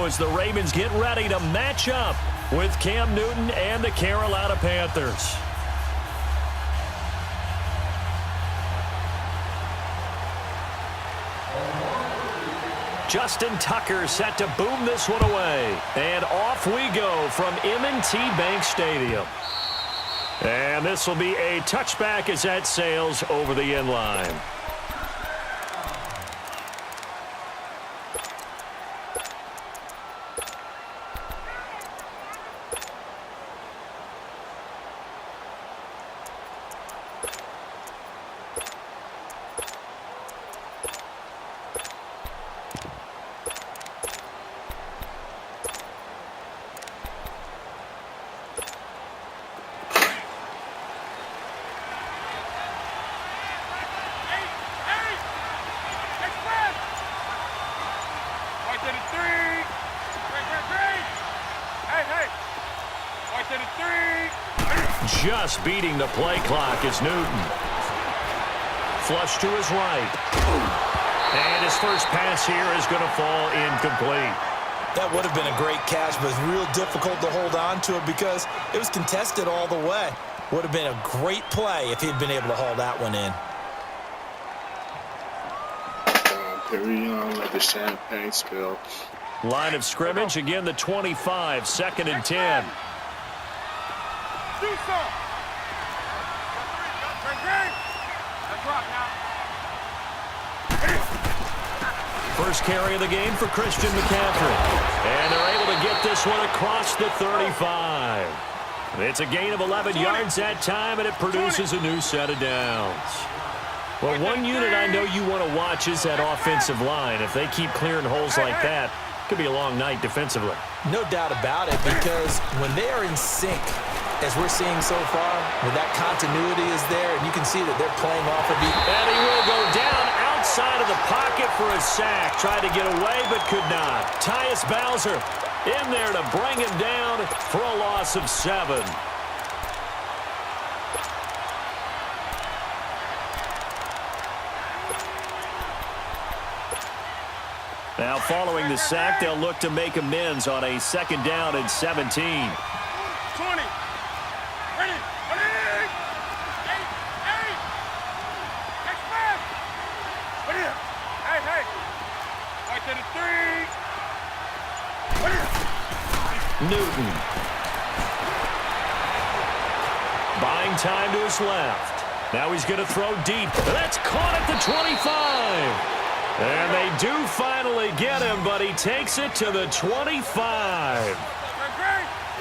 go as the Ravens get ready to match up with Cam Newton and the Carolina Panthers. Justin Tucker set to boom this one away. And off we go from M&T Bank Stadium. And this will be a touchback as that sails over the end line. Just beating the play clock is Newton. Flush to his right. And his first pass here is going to fall incomplete. That would have been a great catch, but it's real difficult to hold on to it because it was contested all the way. Would have been a great play if he'd been able to haul that one in. Perry Young like the champagne spill. Line of scrimmage, again the 25, 2nd and 10. First carry of the game for Christian McCaffrey. And they're able to get this one across the 35. It's a gain of 11 yards that time, and it produces a new set of downs. Well, one unit I know you want to watch is that offensive line. If they keep clearing holes like that, it could be a long night defensively. No doubt about it, because when they are in sync, as we're seeing so far, when that continuity is there, and you can see that they're playing off of each. And he will go down outside of the pocket for a sack. Tried to get away, but could not. Tyus Bowser in there to bring him down for a loss of 7. Now, following the sack, they'll look to make amends on a 2nd down and 17. 20. Ready. Ready. 8. Express. Ready. Hey. Right to the 3. Ready. Newton. Buying time to his left. Now he's going to throw deep. That's caught at the 25. And they do finally get him, but he takes it to the 25.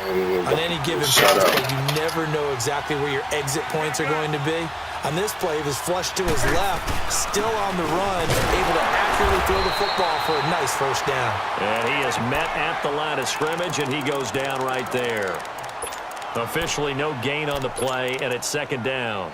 On any given pass play, you never know exactly where your exit points are going to be. On this play, it was flushed to his left, still on the run, able to accurately throw the football for a nice first down. And he is met at the line of scrimmage, and he goes down right there. Officially no gain on the play, and it's 2nd down.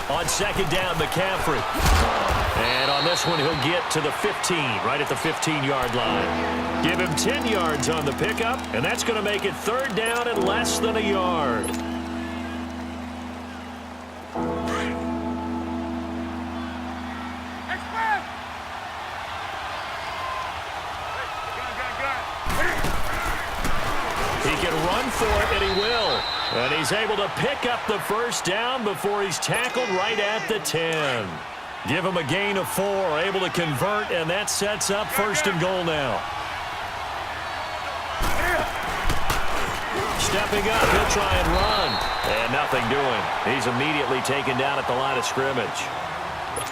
On 2nd down, McCaffrey. And on this one, he'll get to the 15, right at the 15-yard line. Give him 10 yards on the pickup, and that's going to make it 3rd down and less than a yard. He can run for it, and he will. And he's able to pick up the first down before he's tackled right at the 10. Give him a gain of 4, able to convert, and that sets up 1st and goal now. Stepping up, he'll try and run. And nothing doing. He's immediately taken down at the line of scrimmage.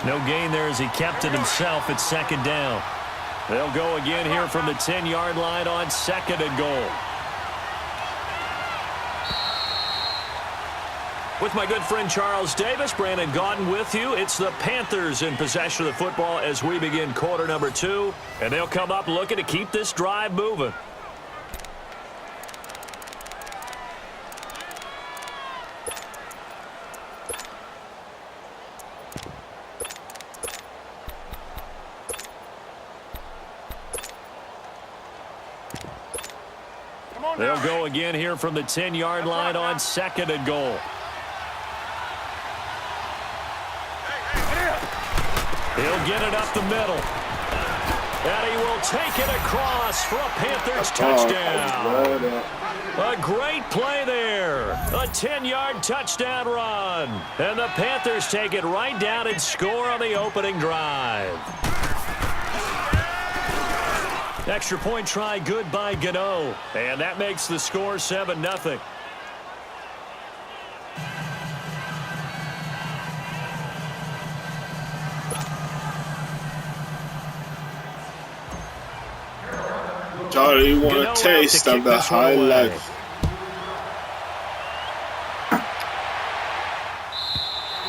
No gain there as he kept it himself at 2nd down. They'll go again here from the 10-yard line on 2nd and goal. With my good friend Charles Davis, Brandon Gaudin with you. It's the Panthers in possession of the football as we begin quarter number 2. And they'll come up looking to keep this drive moving. They'll go again here from the 10-yard line on 2nd and goal. He'll get it up the middle. And he will take it across for a Panthers touchdown. A great play there. A 10-yard touchdown run. And the Panthers take it right down and score on the opening drive. Extra point try good by Gano. And that makes the score 7-0. Charlie, you want a taste of the high life.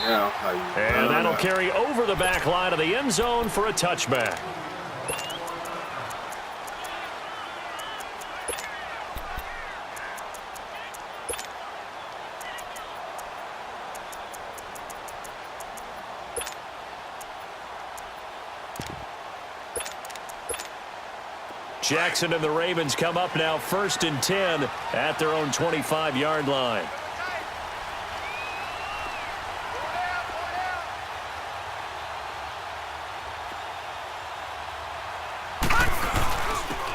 Now, how you and that'll carry over the back line of the end zone for a touchback. Jackson and the Ravens come up now 1st and 10 at their own 25-yard line.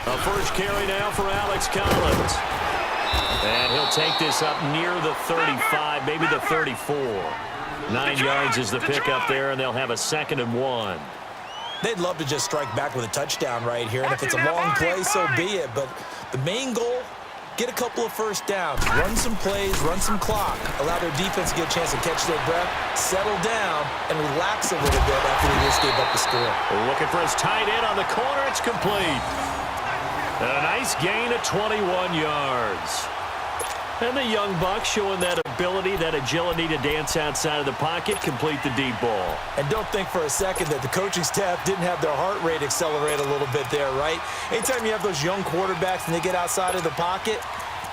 A first carry now for Alex Collins. And he'll take this up near the 35, maybe the 34. 9 yards is the pickup there, and they'll have a 2nd and 1. They'd love to just strike back with a touchdown right here, and if it's a long play, so be it. But the main goal, get a couple of first downs, run some plays, run some clock, allow their defense to get a chance to catch their breath, settle down, and relax a little bit after they just gave up the score. Looking for his tight end on the corner. It's complete. A nice gain of 21 yards. And the young buck showing that ability, that agility to dance outside of the pocket, complete the deep ball. And don't think for a second that the coaching staff didn't have their heart rate accelerate a little bit there, right? Anytime you have those young quarterbacks and they get outside of the pocket,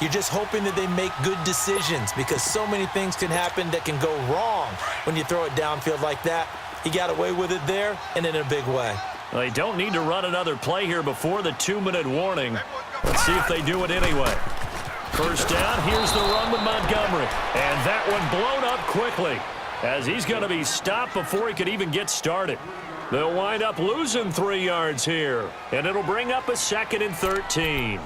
you're just hoping that they make good decisions because so many things can happen that can go wrong when you throw it downfield like that. He got away with it there and in a big way. Well, they don't need to run another play here before the 2-minute warning. Let's see if they do it anyway. First down, here's the run with Montgomery. And that one blown up quickly as he's going to be stopped before he could even get started. They'll wind up losing 3 yards here, and it'll bring up a 2nd and 13.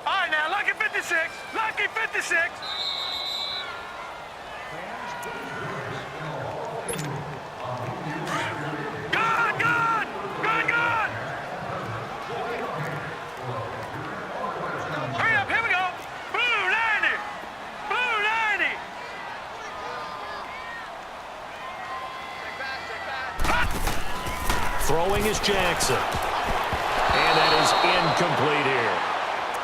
All right, now, lucky 56. Lucky 56. Throwing is Jackson. And that is incomplete here.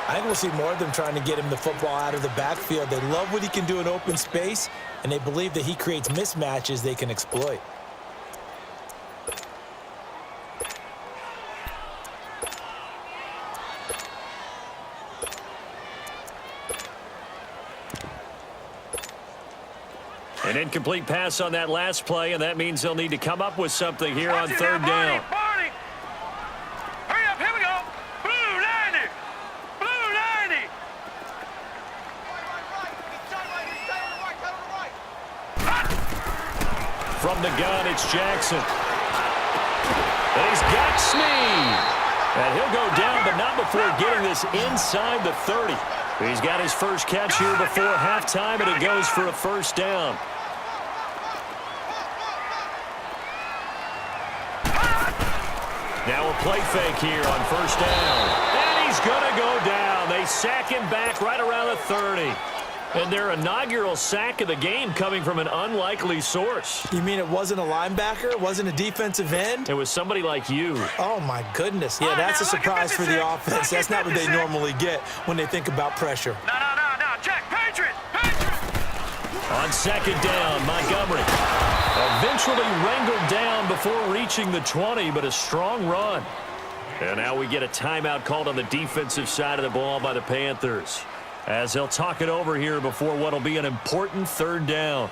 I think we'll see more of them trying to get him the football out of the backfield. They love what he can do in open space, and they believe that he creates mismatches they can exploit. An incomplete pass on that last play, and that means they'll need to come up with something here on 3rd down. Barney. Hurry up, here we go. Blue 90. Blue 90. From the gun, it's Jackson. And he's got Snead. And he'll go down, but not before getting this inside the 30. He's got his first catch here before halftime, and it goes for a first down. Now a play fake here on first down. And he's going to go down. They sack him back right around the 30. And their inaugural sack of the game coming from an unlikely source. You mean it wasn't a linebacker? It wasn't a defensive end? It was somebody like you. Oh, my goodness. Yeah, that's a surprise for the offense. That's not what they normally get when they think about pressure. No. Check. Patriot. On 2nd down, Montgomery eventually wrangled down before reaching the 20, but a strong run. And now we get a timeout called on the defensive side of the ball by the Panthers, as they'll talk it over here before what will be an important 3rd down.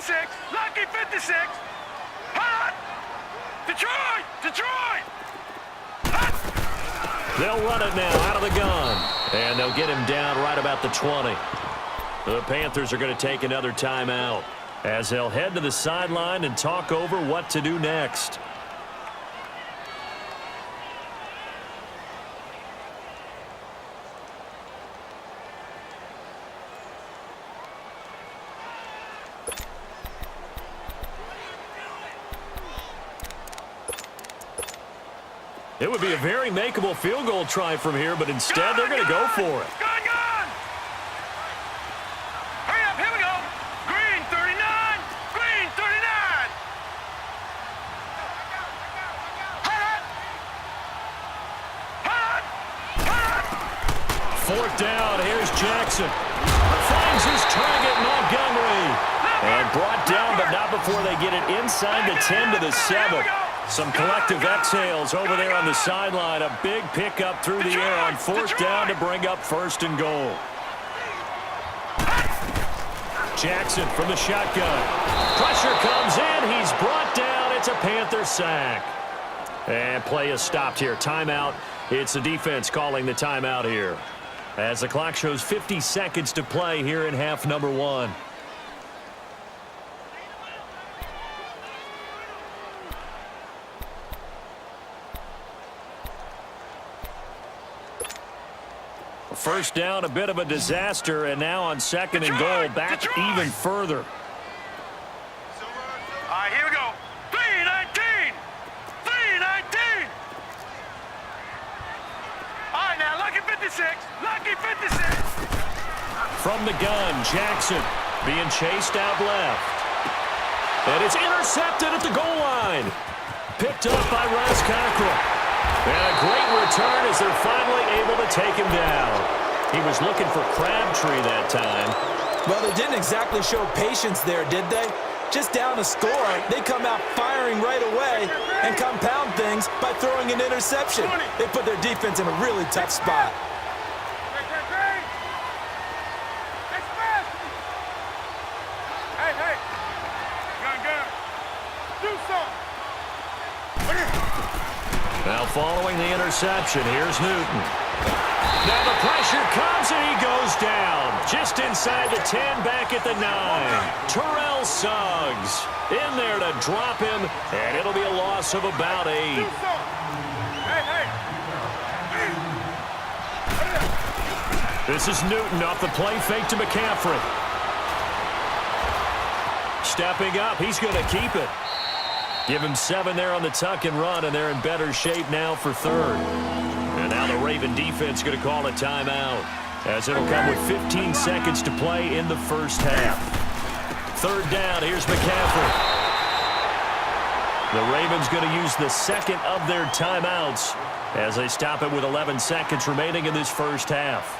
56. Lucky 56. Hot. Detroit. Detroit. They'll run it now out of the gun. And they'll get him down right about the 20. The Panthers are going to take another timeout as they'll head to the sideline and talk over what to do next. It would be a very makeable field goal try from here, but instead they're going to go for it. Gun, gun! Hurry up, here we go! Green 39! Green 39! Hot! Hot! Hot! Fourth down, here's Jackson. Finds his target, Montgomery. And brought down, but not before they get it inside the 10 to the 7. Some collective exhales over there on the sideline. A big pickup through the air on fourth down to bring up first and goal. Jackson from the shotgun. Pressure comes in. He's brought down. It's a Panther sack. And play is stopped here. Timeout. It's the defense calling the timeout here, as the clock shows 50 seconds to play here in half number 1. First down, a bit of a disaster, and now on second and goal, back even further. All right, here we go. 3-19! 3-19! All right, now, lucky 56. Lucky 56. From the gun, Jackson being chased out left. And it's intercepted at the goal line. Picked up by Ross Cockrell. And a great return as they're finally able to take him down. He was looking for Crabtree that time. Well, they didn't exactly show patience there, did they? Just down a score, they come out firing right away and compound things by throwing an interception. They put their defense in a really tough spot. Hey, gun, do something. Now following the interception, here's Newton. Now the pressure comes and he goes down. Just inside the 10, back at the 9. Terrell Suggs in there to drop him, and it'll be a loss of about 8. This is Newton off the play fake to McCaffrey. Stepping up, he's going to keep it. Give him 7 there on the tuck and run, and they're in better shape now for third. And now the Raven defense going to call a timeout, as it'll come with 15 seconds to play in the first half. Third down, here's McCaffrey. The Ravens going to use the second of their timeouts as they stop it with 11 seconds remaining in this first half.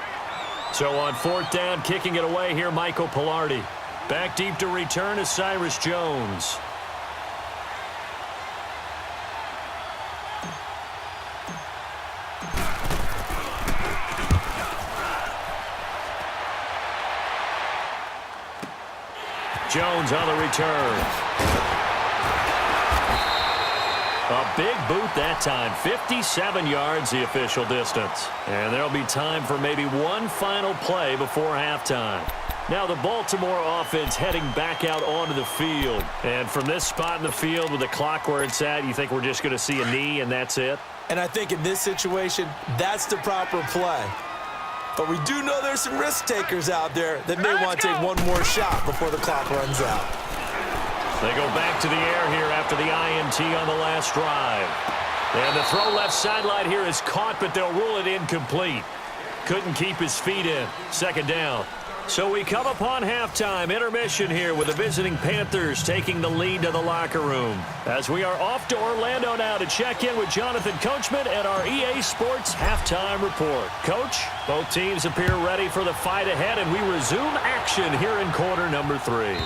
So on fourth down, kicking it away here, Michael Pilardi. Back deep to return is Cyrus Jones. Jones on the return. A big boot that time. 57 yards the official distance. And there'll be time for maybe one final play before halftime. Now the Baltimore offense heading back out onto the field. And from this spot in the field with the clock where it's at, you think we're just going to see a knee and that's it? And I think in this situation, that's the proper play. But we do know there's some risk takers out there that may want to take one more shot before the clock runs out. They go back to the air here after the INT on the last drive. And the throw left sideline here is caught, but they'll rule it incomplete. Couldn't keep his feet in. Second down. So we come upon halftime, intermission here with the visiting Panthers taking the lead to the locker room. As we are off to Orlando now to check in with Jonathan Coachman at our EA Sports Halftime Report. Coach, both teams appear ready for the fight ahead, and we resume action here in quarter number 3.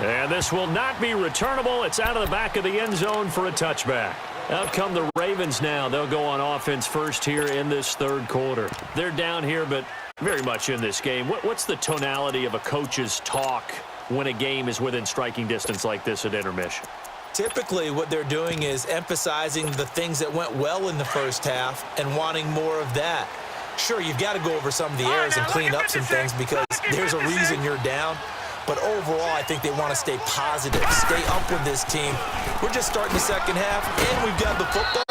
And this will not be returnable. It's out of the back of the end zone for a touchback. Out come the Ravens now. They'll go on offense first here in this third quarter. They're down here, but very much in this game. What's the tonality of a coach's talk when a game is within striking distance like this at intermission? Typically, what they're doing is emphasizing the things that went well in the first half and wanting more of that. Sure, you've got to go over some of the errors and clean up some things because there's a reason you're down. But overall, I think they want to stay positive, stay up with this team. We're just starting the second half, and we've got the football.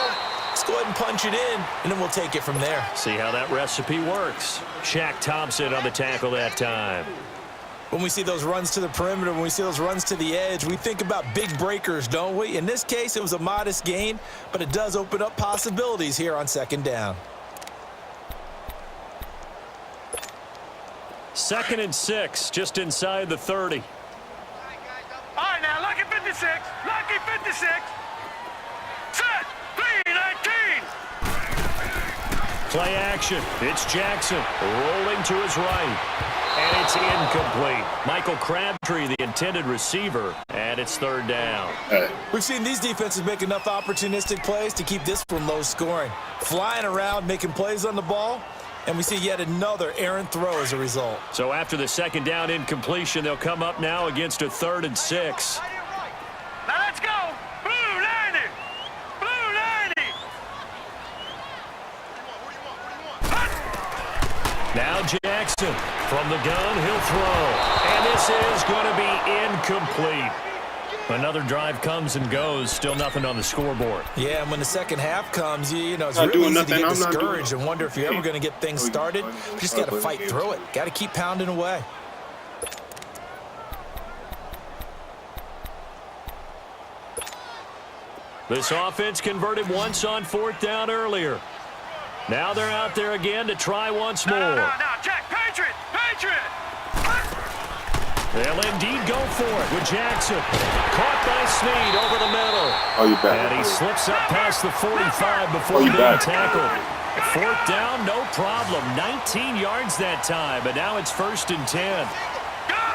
Let's go ahead and punch it in, and then we'll take it from there. See how that recipe works. Shaq Thompson on the tackle that time. When we see those runs to the perimeter, when we see those runs to the edge, we think about big breakers, don't we? In this case, it was a modest gain, but it does open up possibilities here on second down. 2nd and 6, just inside the 30. All right, now, lucky 56. Lucky 56. Set. 3-19. Play action. It's Jackson rolling to his right. And it's incomplete. Michael Crabtree, the intended receiver, and it's 3rd down. We've seen these defenses make enough opportunistic plays to keep this one low scoring. Flying around, making plays on the ball, and we see yet another errant throw as a result. So after the 2nd down incompletion, they'll come up now against a 3rd and 6. Now let's go. Blue 90. Blue 90. Now Jackson from the gun, he'll throw. And this is going to be incomplete. Another drive comes and goes, still nothing on the scoreboard. Yeah, and when the second half comes, you know, it's really easy to get discouraged and wonder if you're ever going to get things started. You just got to fight through it. Got to keep pounding away. This offense converted once on 4th down earlier. Now they're out there again to try once more. No, Jack, Patriot. Patriot. They'll indeed go for it with Jackson. Caught by Snead over the middle. Oh, you back. And he slips up past the 45 before being tackled. 4th down, no problem. 19 yards that time, but now it's 1st and 10. Gone.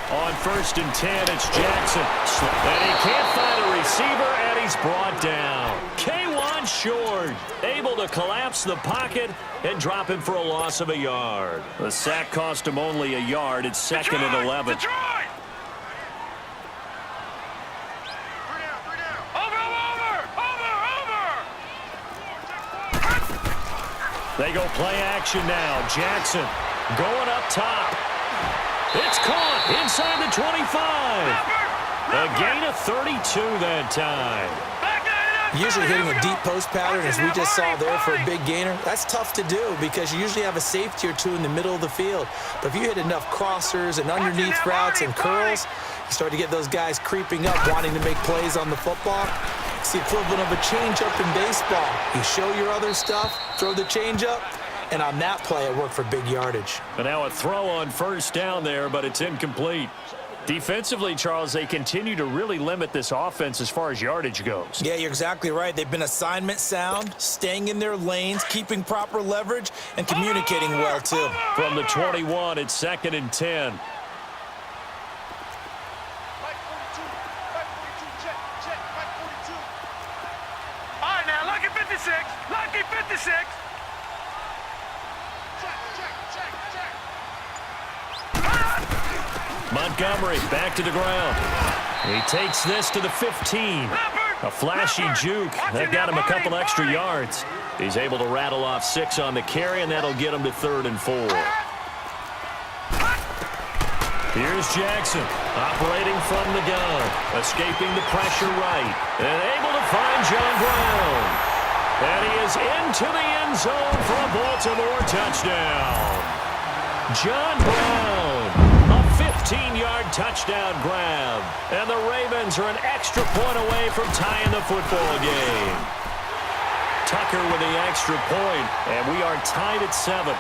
On 1st and 10, it's Jackson. And he can't find a receiver, and he's brought down. K1 short, able to collapse the pocket and drop him for a loss of a yard. The sack cost him only a yard. It's 2nd and 11. Detroit. Over. They go play action now. Jackson going up top. It's caught inside the 25. A gain of 32 that time. Usually hitting a deep post pattern, as we just saw there for a big gainer, that's tough to do because you usually have a safety or two in the middle of the field. But if you hit enough crossers and underneath routes and curls, you start to get those guys creeping up, wanting to make plays on the football. It's the equivalent of a changeup in baseball. You show your other stuff, throw the changeup, and on that play, it worked for big yardage. And now a throw on 1st down there, but it's incomplete. Defensively, Charles, they continue to really limit this offense as far as yardage goes. Yeah, you're exactly right. They've been assignment sound, staying in their lanes, keeping proper leverage, and communicating well, too. From the 21, it's 2nd and 10. All right, now, lucky 56. Lucky 56. Montgomery back to the ground. He takes this to the 15. A flashy juke. That got him a couple extra yards. He's able to rattle off 6 on the carry, and that'll get him to 3rd and 4. Here's Jackson, operating from the gun, escaping the pressure right, and able to find John Brown. And he is into the end zone for a Baltimore touchdown. John Brown. 15-yard touchdown grab. And the Ravens are an extra point away from tying the football game. Tucker with the extra point, and we are tied at 7.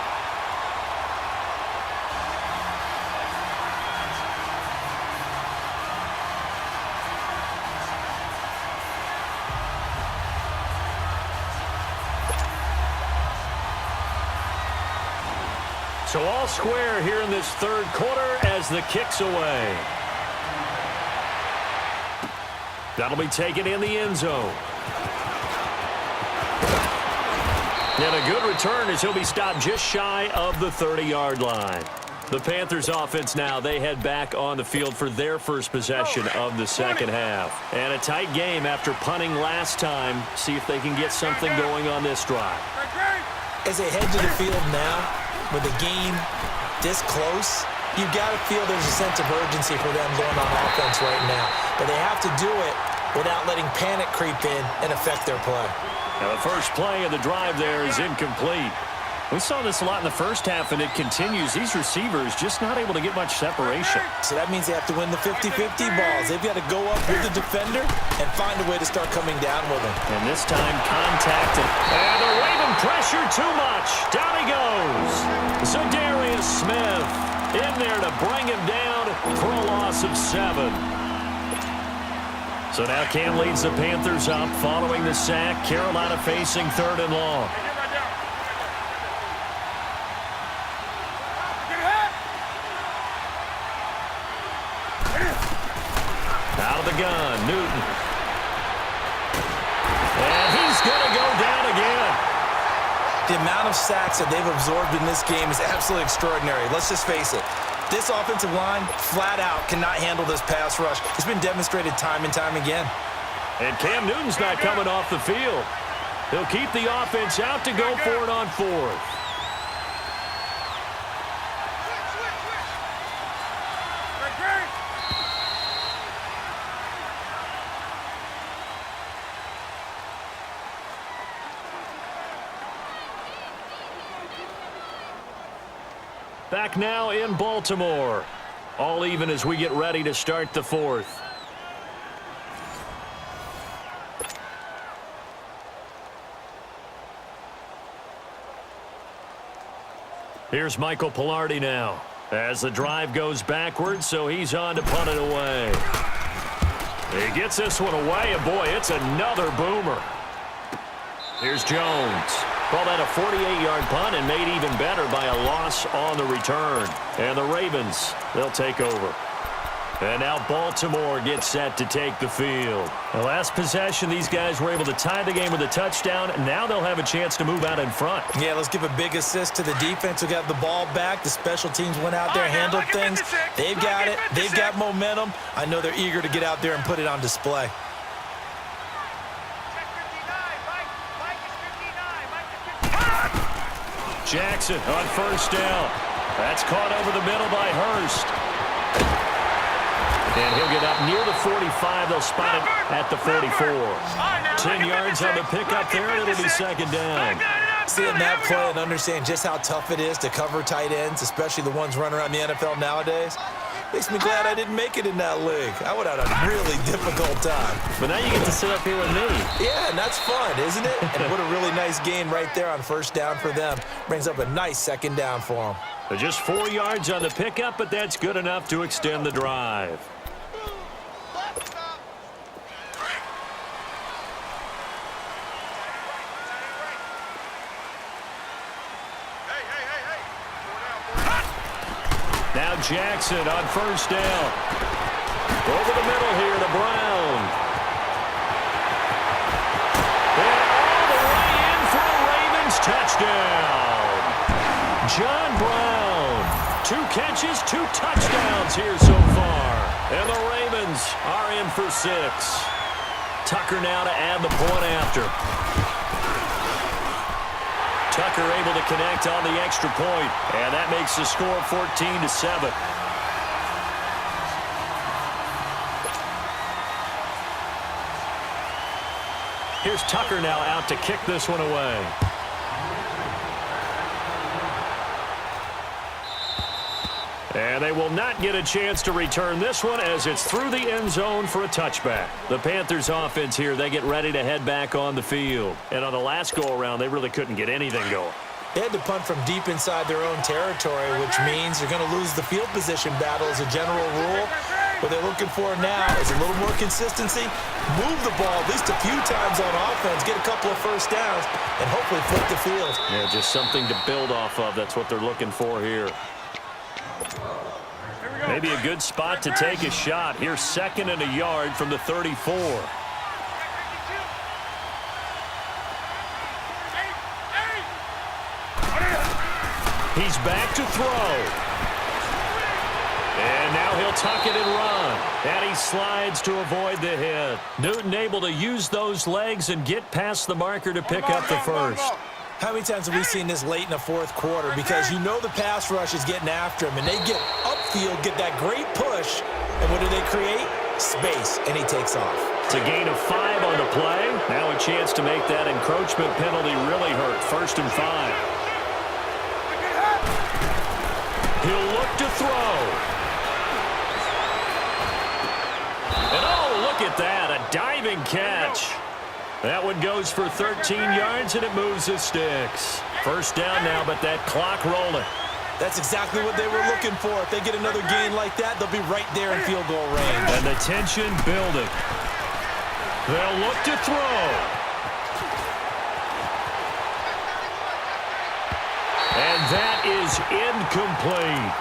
So all square here in this 3rd quarter as the kick's away. That'll be taken in the end zone. And a good return as he'll be stopped just shy of the 30-yard line. The Panthers offense now, they head back on the field for their first possession of the second half. And a tight game after punting last time. See if they can get something going on this drive. As they head to the field now, with the game this close, you've got to feel there's a sense of urgency for them going on offense right now. But they have to do it without letting panic creep in and affect their play. Now the first play of the drive there is incomplete. We saw this a lot in the first half, and it continues. These receivers just not able to get much separation. So that means they have to win the 50-50 balls. They've got to go up with the defender and find a way to start coming down with him. And this time, contact. And the Raven pressure too much. Down he goes. Zadarius Smith in there to bring him down for a loss of 7. So now Cam leads the Panthers up following the sack. Carolina facing 3rd and long. Out of the gun, Newton. And he's going to go down again. The amount of sacks that they've absorbed in this game is absolutely extraordinary. Let's just face it. This offensive line, flat out, cannot handle this pass rush. It's been demonstrated time and time again. And Cam Newton's not coming off the field. He'll keep the offense out to go for it on 4th. Back now in Baltimore. All even as we get ready to start the 4th. Here's Michael Pilardi now. As the drive goes backwards, so he's on to punt it away. He gets this one away, and boy, it's another boomer. Here's Jones. Call that a 48-yard punt and made even better by a loss on the return. And the Ravens, they'll take over. And now Baltimore gets set to take the field. The last possession, these guys were able to tie the game with a touchdown. Now they'll have a chance to move out in front. Yeah, let's give a big assist to the defense who got the ball back. The special teams went out there, handled things. They've got it. They've got momentum. I know they're eager to get out there and put it on display. Jackson on 1st down. That's caught over the middle by Hurst. And he'll get up near the 45. They'll spot it at the 44. 10 yards on the pickup there, and it'll be 2nd down. Seeing that play and understand just how tough it is to cover tight ends, especially the ones running around the NFL nowadays, makes me glad I didn't make it in that league. I would have had a really difficult time. But now you get to sit up here with me. Yeah, and that's fun, isn't it? And what a really nice gain right there on 1st down for them. Brings up a nice 2nd down for them. But just 4 yards on the pickup, but that's good enough to extend the drive. Now Jackson on 1st down. Over the middle here to Brown. And all the way in for a Ravens touchdown. John Brown. 2 catches, 2 touchdowns here so far. And the Ravens are in for 6. Tucker now to add the point after. Tucker able to connect on the extra point, and that makes the score 14-7. Here's Tucker now out to kick this one away. And they will not get a chance to return this one as it's through the end zone for a touchback. The Panthers offense here, they get ready to head back on the field. And on the last go-around, they really couldn't get anything going. They had to punt from deep inside their own territory, which means they're going to lose the field position battle as a general rule. What they're looking for now is a little more consistency, move the ball at least a few times on offense, get a couple of 1st downs, and hopefully flip the field. Yeah, just something to build off of. That's what they're looking for here. Maybe a good spot to take a shot. Here's 2nd and a yard from the 34. He's back to throw. And now he'll tuck it and run. And he slides to avoid the hit. Newton able to use those legs and get past the marker to pick up the first. How many times have we seen this late in the fourth quarter? Because you know the pass rush is getting after him, and they get upfield, get that great push, and what do they create? Space, and he takes off. It's a gain of 5 on the play. Now a chance to make that encroachment penalty really hurt. 1st and 5. He'll look to throw. And oh, look at that, a diving catch. That one goes for 13 yards, and it moves the sticks. 1st down now, but that clock rolling. That's exactly what they were looking for. If they get another gain like that, they'll be right there in field goal range. And the tension building. They'll look to throw. And that is incomplete.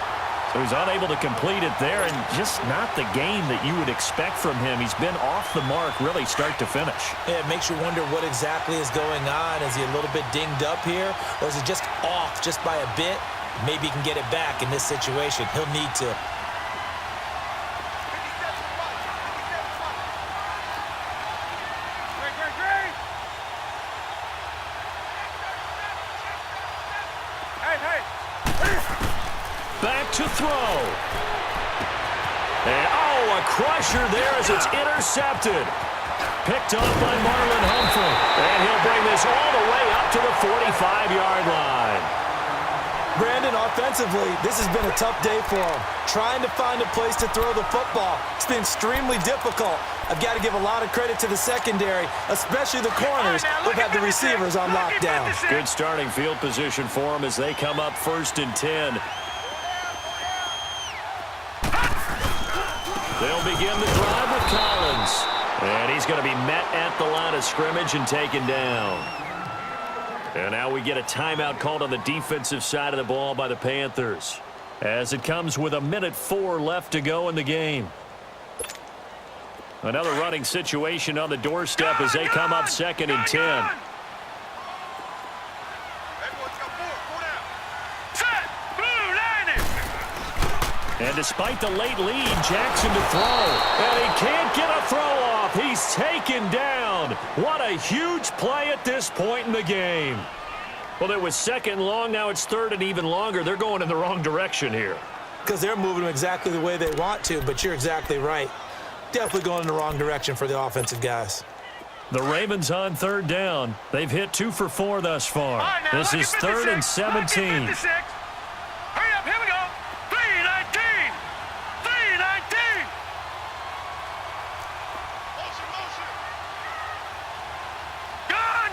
So he's unable to complete it there, and just not the game that you would expect from him. He's been off the mark really start to finish. Yeah, it makes you wonder what exactly is going on. Is he a little bit dinged up here, or is it just off just by a bit? Maybe he can get it back in this situation. He'll need to. Back to throw. And, oh, a crusher there as it's intercepted. Picked off by Marlon Humphrey. And he'll bring this all the way up to the 45-yard line. Brandon, offensively, this has been a tough day for him. Trying to find a place to throw the football. It's been extremely difficult. I've got to give a lot of credit to the secondary, especially the corners who've had the receivers on lockdown. Good starting field position for them as they come up 1st and 10. They'll begin the drive with Collins. And he's going to be met at the line of scrimmage and taken down. And now we get a timeout called on the defensive side of the ball by the Panthers, as it comes with 1:04 left to go in the game. Another running situation on the doorstep as they come up 2nd and 10. And despite the late lead, Jackson to throw. And he can't get a throw off. He's taken down. What a huge play at this point in the game. Well, it was 2nd long. Now it's 3rd and even longer. They're going in the wrong direction here. Because they're moving them exactly the way they want to, but you're exactly right. Definitely going in the wrong direction for the offensive guys. The Ravens on 3rd down. They've hit 2 for 4 thus far. This is 3rd and 17. Hurry up, here we go. 3-19. 3-19. Gone.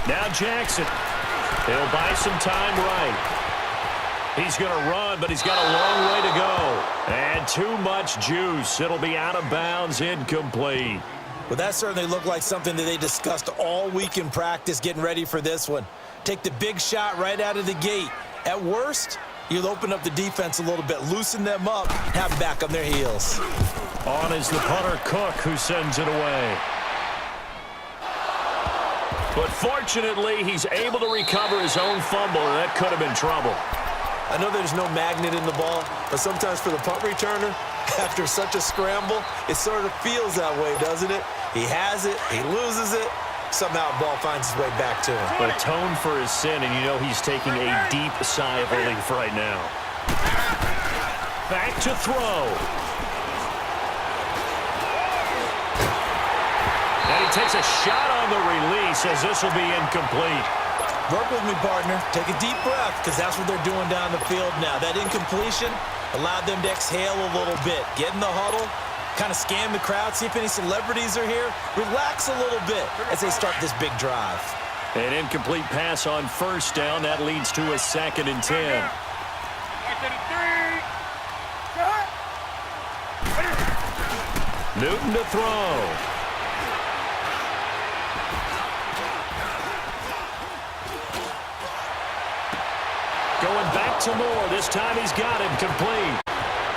Now Jackson. He'll buy some time right. He's going to run, but he's got a long way to go. And too much juice. It'll be out of bounds, incomplete. Well, that certainly looked like something that they discussed all week in practice getting ready for this one. Take the big shot right out of the gate. At worst, you'll open up the defense a little bit, loosen them up, have them back on their heels. On is the punter, Cook, who sends it away. But fortunately, he's able to recover his own fumble, and that could have been trouble. I know there's no magnet in the ball, but sometimes for the punt returner, after such a scramble, it sort of feels that way, doesn't it? He has it, he loses it, somehow the ball finds its way back to him. But atone for his sin, and you know he's taking a deep sigh of relief right now. Back to throw. And he takes a shot on the release as this will be incomplete. Work with me, partner. Take a deep breath, because that's what they're doing down the field now. That incompletion allowed them to exhale a little bit. Get in the huddle, kind of scan the crowd, see if any celebrities are here. Relax a little bit as they start this big drive. An incomplete pass on 1st down. That leads to a 2nd and 10. Newton to throw. Going back to Moore. This time he's got him complete.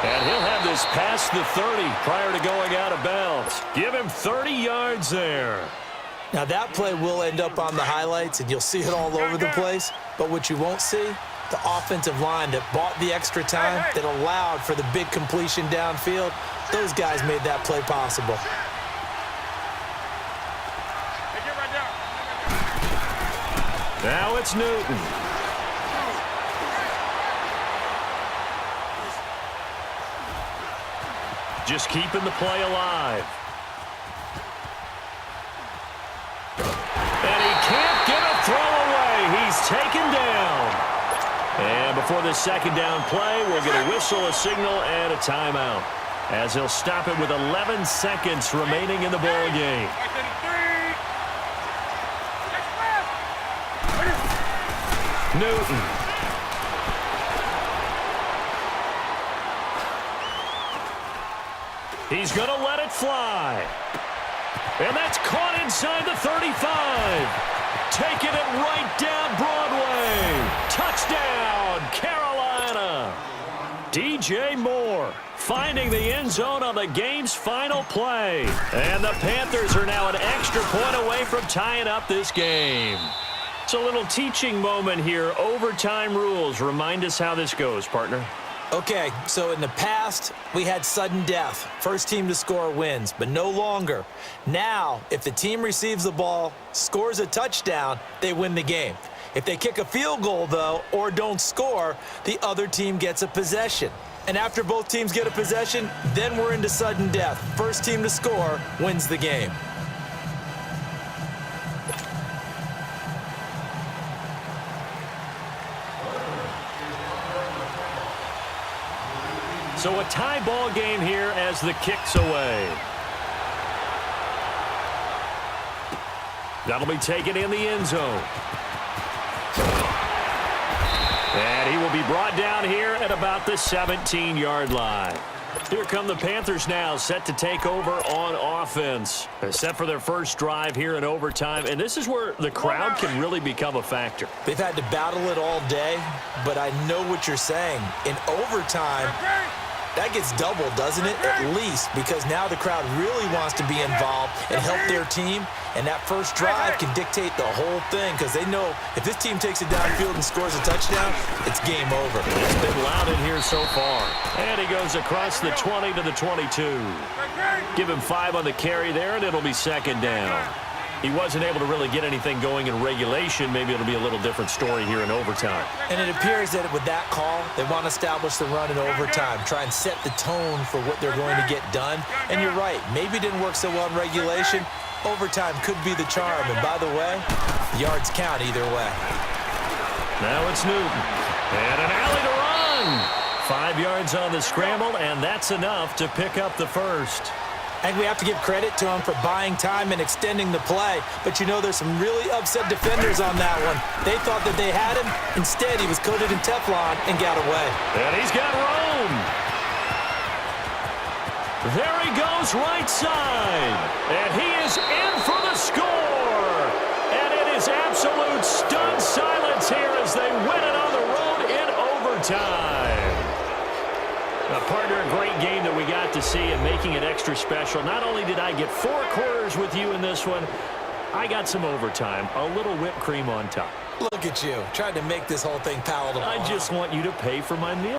And he'll have this past the 30 prior to going out of bounds. Give him 30 yards there. Now that play will end up on the highlights, and you'll see it all over the place. But what you won't see The offensive line that bought the extra time, that allowed for the big completion downfield, those guys made that play possible. Now it's Newton. Just keeping the play alive. And he can't get a throw away. He's taken down. And before this second down play, we're going to whistle a signal and a timeout, as he'll stop it with 11 seconds remaining in the ball game. Newton. He's going to let it fly. And that's caught inside the 35. Taking it right down Broadway. Touchdown, Carolina. DJ Moore finding the end zone on the game's final play. And the Panthers are now an extra point away from tying up this game. It's a little teaching moment here. Overtime rules. Remind us how this goes, partner. Okay, so in the past, we had sudden death. First team to score wins, but no longer. Now, if the team receives the ball, scores a touchdown, they win the game. If they kick a field goal, though, or don't score, the other team gets a possession. And after both teams get a possession, then we're into sudden death. First team to score wins the game. So a tie ball game here as the kick's away. That'll be taken in the end zone. And he will be brought down here at about the 17-yard line. Here come the Panthers now, set to take over on offense. Set for their first drive here in overtime, and this is where the crowd can really become a factor. They've had to battle it all day, but I know what you're saying. In overtime, that gets doubled, doesn't it? At least, because now the crowd really wants to be involved and help their team, and that first drive can dictate the whole thing, because they know if this team takes it downfield and scores a touchdown, it's game over. It's been loud in here so far. And he goes across the 20 to the 22. Give him 5 on the carry there, and it'll be second down. He wasn't able to really get anything going in regulation. Maybe it'll be a little different story here in overtime. And it appears that with that call, they want to establish the run in overtime, try and set the tone for what they're going to get done. And you're right, maybe it didn't work so well in regulation. Overtime could be the charm. And by the way, yards count either way. Now it's Newton. And an alley to run. 5 yards on the scramble, and that's enough to pick up the first. And we have to give credit to him for buying time and extending the play. But you know, there's some really upset defenders on that one. They thought that they had him. Instead, he was coated in Teflon and got away. And he's got room. There he goes right side. And he is in for the score. And it is absolute stunned silence here as they win it on the road in overtime. Partner, a great game that we got to see and making it extra special. Not only did I get 4 quarters with you in this one, I got some overtime, a little whipped cream on top. Look at you, trying to make this whole thing palatable. I just want you to pay for my meal.